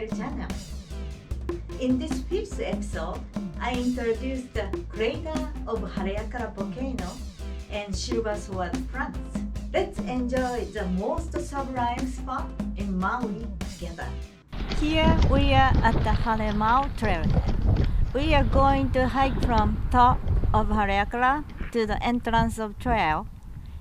Freestyle Channel. In this fifth episode, I introduced the crater of HALEAKALA volcano and SilverSword plants. Let's enjoy the most sublime spot in Maui together. Here we are at the Halemau'u trailhead. We are going to hike from top of Haleakala to the entrance of trail,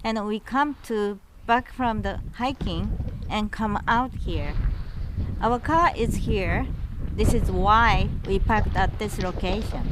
and we come to back from the hiking and come out here. Our car is here. This is why we parked at this location.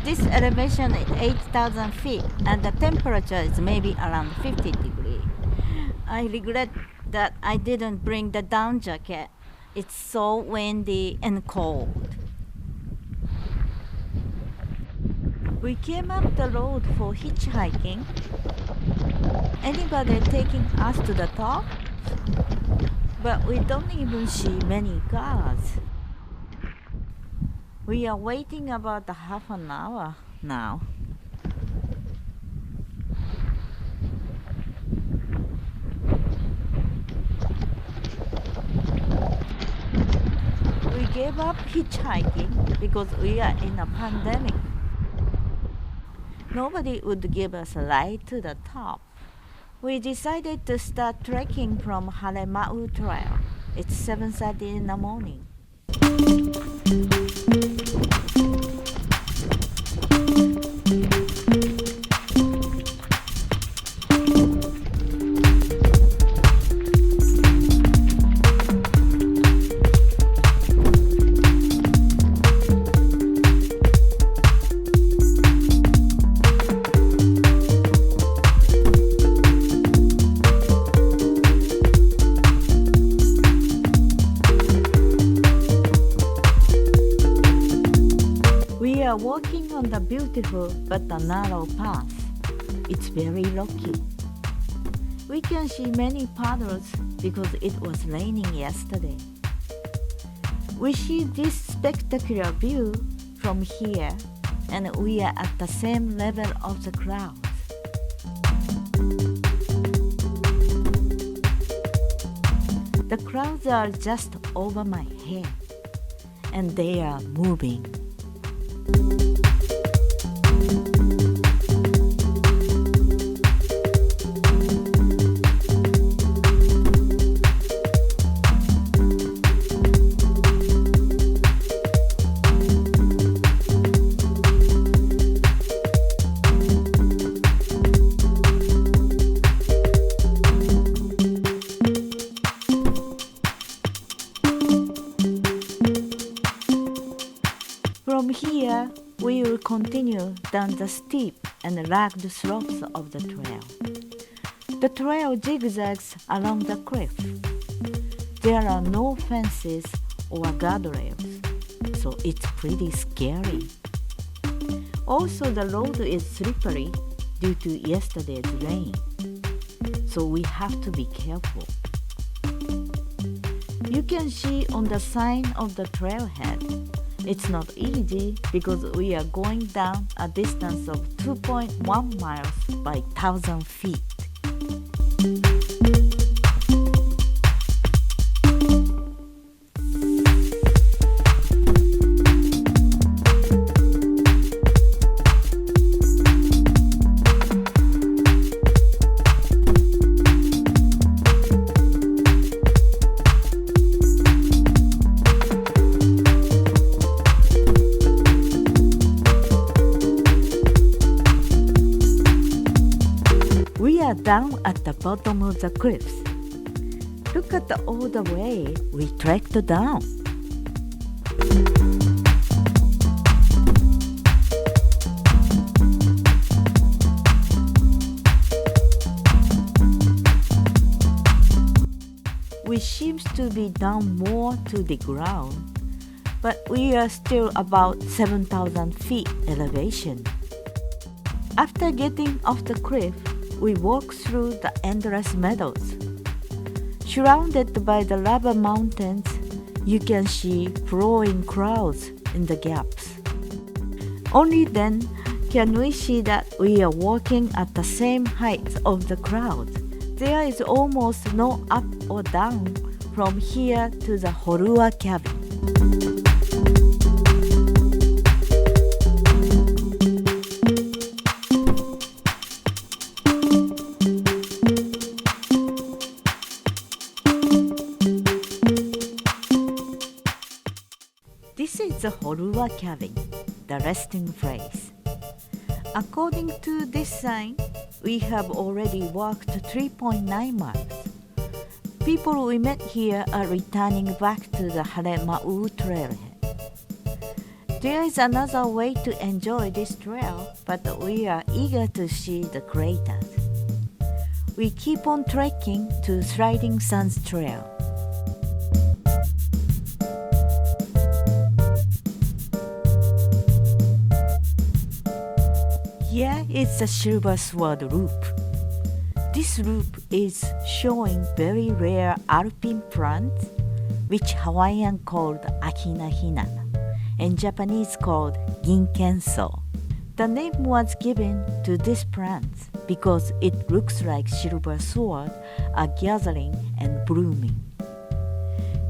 This elevation is 8,000 feet and the temperature is maybe around 50 degrees. I regret that I didn't bring the down jacket. It's so windy and cold. We came up the road for hitchhiking. Anybody taking us to the top? But we don't even see many cars. We are waiting about half an hour now. We gave up hitchhiking because we are in a pandemic. Nobody would give us a ride to the top. We decided to start trekking from Halemau'u Trail. It's 7:30 in the morning. We are walking on the beautiful but a narrow path. It's very rocky. We can see many puddles because it was raining yesterday. We see this spectacular view from here, and we are at the same level of the clouds. The clouds are just over my head, and they are moving. From here, we will continue down the steep and rugged slopes of the trail. The trail zigzags along the cliff. There are no fences or guardrails, so it's pretty scary. Also, the road is slippery due to yesterday's rain, so we have to be careful. You can see on the sign of the trailhead, it's not easy because we are going down a distance of 2.1 miles by 1,000 feet. We are down at the bottom of the cliffs. Look at all the way we trekked down. We seem to be down more to the ground, but we are still about 7,000 feet elevation. After getting off the cliff, we walk through the endless meadows. Surrounded by the lava mountains, you can see flowing clouds in the gaps. Only then can we see that we are walking at the same height of the clouds. There is almost no up or down from here to the Holua cabin. This is the Holua cabin, the resting place. According to this sign, we have already walked 3.9 miles. People we met here are returning back to the Halemau'u trailhead. There is another way to enjoy this trail, but we are eager to see the craters. We keep on trekking to Sliding Sands Trail. Here is the Silversword Loop. This loop is showing very rare alpine plants, which Hawaiian called Ahinahina, and Japanese called Ginkenso. The name was given to these plants because it looks like silver sword are gathering and blooming.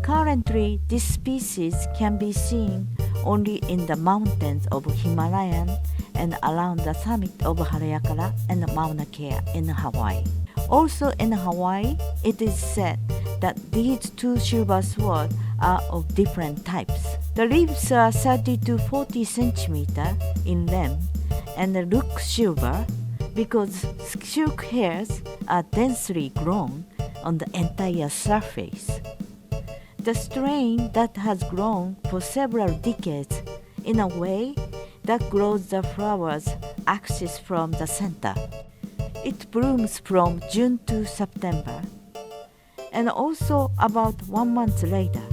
Currently, this species can be seen only in the mountains of Himalayan and around the summit of Haleakala and Mauna Kea in Hawaii. Also in Hawaii, it is said that these two silver swords are of different types. The leaves are 30 to 40 centimeters in length and look silver because silk hairs are densely grown on the entire surface. The strain that has grown for several decades in a way that grows the flowers axis from the center. It blooms from June to September, and also about 1 month later,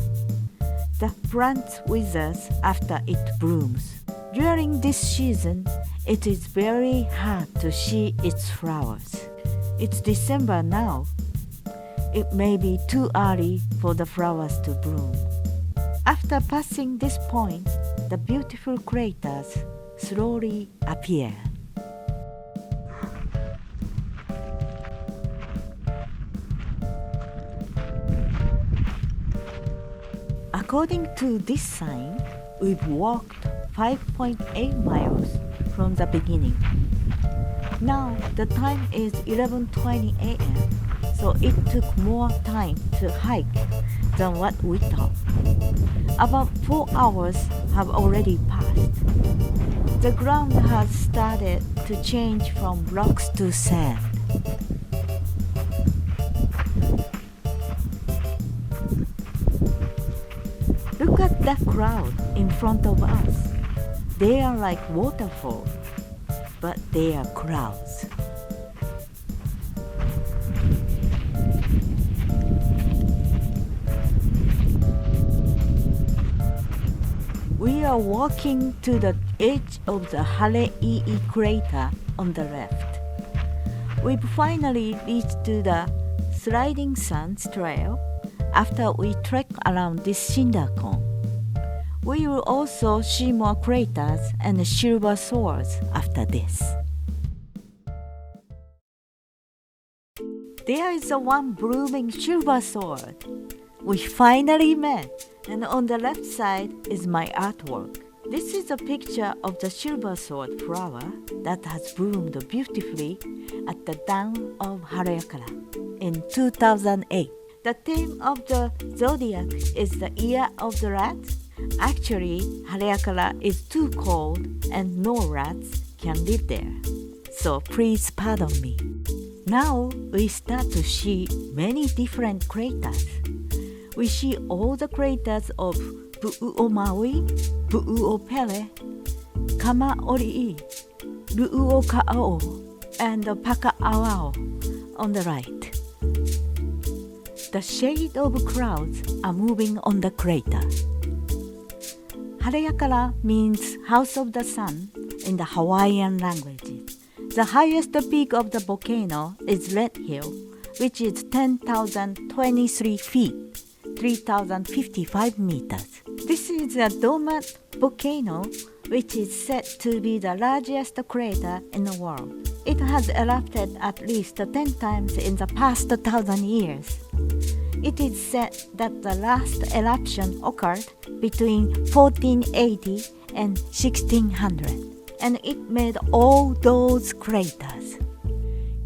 the plant withers after it blooms. During this season, it is very hard to see its flowers. It's December now. It may be too early for the flowers to bloom. After passing this point, the beautiful craters slowly appear. According to this sign, we've walked 5.8 miles from the beginning. Now the time is 11:20 a.m., so it took more time to hike than what we thought. About 4 hours have already passed. The ground has started to change from rocks to sand. Look at that crowd in front of us. They are like waterfalls, but they are clouds. We are walking to the edge of the Halei'i crater on the left. We've finally reached to the Sliding Sands Trail after we trek around this cinder cone. We will also see more craters and silver swords after this. There is one blooming silver sword. We finally met, and on the left side is my artwork. This is a picture of the silver sword flower that has bloomed beautifully at the dam of Haleakala in 2008. The theme of the zodiac is the year of the rat. Actually, Haleakala is too cold and no rats can live there. So please pardon me. Now we start to see many different craters. We see all the craters of Pu'u'o Maui, Pu'u'o Pele, Kama'ori'i, Lu'u'o Ka'ao, and Paka'awao on the right. The shade of clouds are moving on the crater. Haleakala means house of the sun in the Hawaiian languages. The highest peak of the volcano is Red Hill, which is 10,023 feet, 3,055 meters. This is a dormant volcano, which is said to be the largest crater in the world. It has erupted at least 10 times in the past 1,000 years. It is said that the last eruption occurred between 1480 and 1600, and it made all those craters.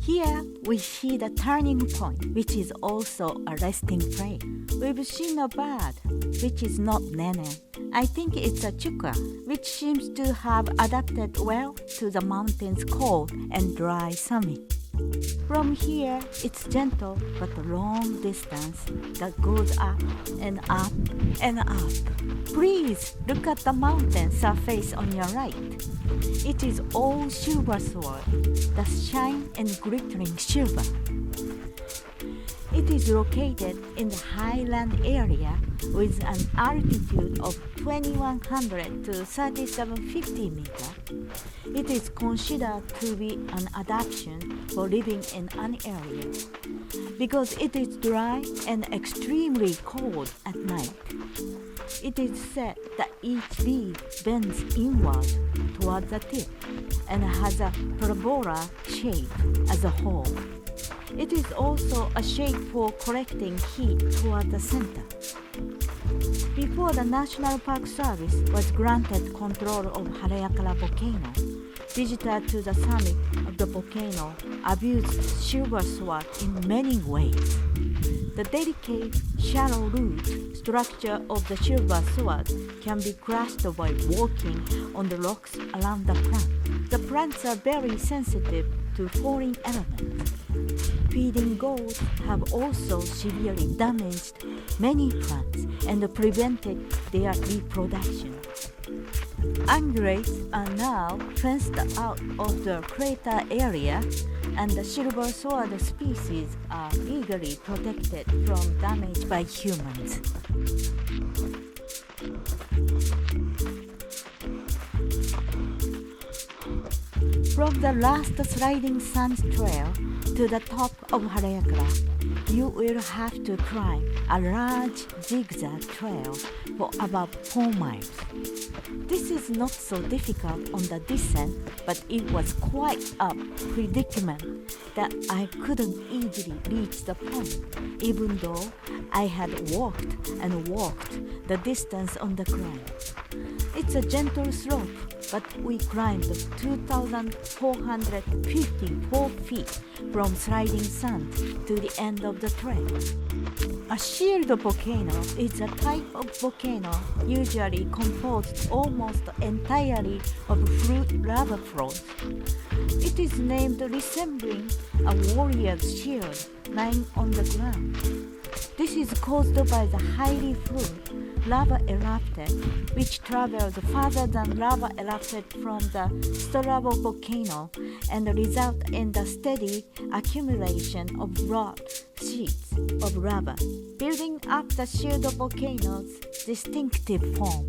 Here we see the turning point, which is also a resting place. We've seen a bird, which is not nene. I think it's a chuka, which seems to have adapted well to the mountain's cold and dry summit. From here, it's gentle but long distance that goes up and up and up. Please look at the mountain surface on your right. It is all silversword, the shine and glittering silver. It is located in the highland area with an altitude of 2100 to 3750 meters. It is considered to be an adaptation for living in an area because it is dry and extremely cold at night. It is said that each leaf bends inward toward the tip and has a parabola shape as a whole. It is also a shape for collecting heat toward the center. Before the National Park Service was granted control of Haleakala volcano, visitors to the summit of the volcano abused silversword in many ways. The delicate, shallow root structure of the silversword can be crushed by walking on the rocks around the plant. The plants are very sensitive to foreign elements. Feeding goats have also severely damaged many plants and prevented their reproduction. Ungulates are now fenced out of the crater area, and the silversword species are legally protected from damage by humans. From the last sliding sand trail to the top of Haleakala, you will have to climb a large zigzag trail for about 4 miles. This is not so difficult on the descent, but it was quite a predicament that I couldn't easily reach the point, even though I had walked and walked the distance on the climb. It's a gentle slope, but we climbed 2,454 feet from sliding sand to the end of the trail. A shield volcano is a type of volcano usually composed almost entirely of fluid lava flows. It is named resembling a warrior's shield lying on the ground. This is caused by the highly fluid lava erupted, which travels further than lava erupted from the stratovolcano and result in the steady accumulation of broad sheets of lava, building up the shield volcano's distinctive form.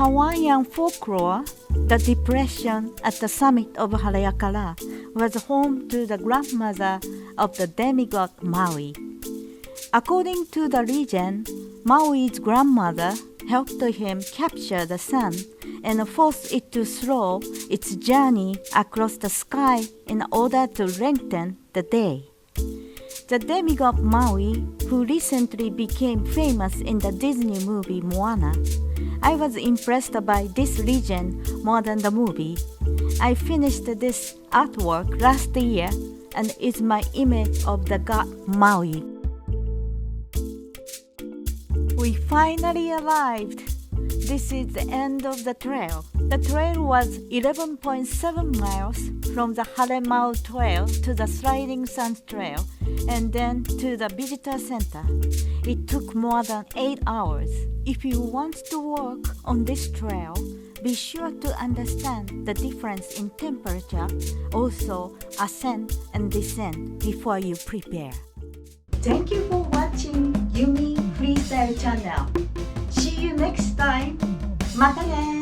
Hawaiian folklore, the depression at the summit of Haleakala was home to the grandmother of the demigod Maui. According to the legend, Maui's grandmother helped him capture the sun and forced it to slow its journey across the sky in order to lengthen the day. The demigod Maui, who recently became famous in the Disney movie Moana, I was impressed by this legend more than the movie. I finished this artwork last year and it's my image of the god Maui. We finally arrived. This is the end of the trail. The trail was 11.7 miles from the Halemau'u trail to the sliding sand trail and then to the visitor center. It took more than 8 hours. If you want to walk on this trail, be sure to understand the difference in temperature, also ascend and descend before you prepare. Thank you for watching Yumi Freestyle Channel. See you next time. またね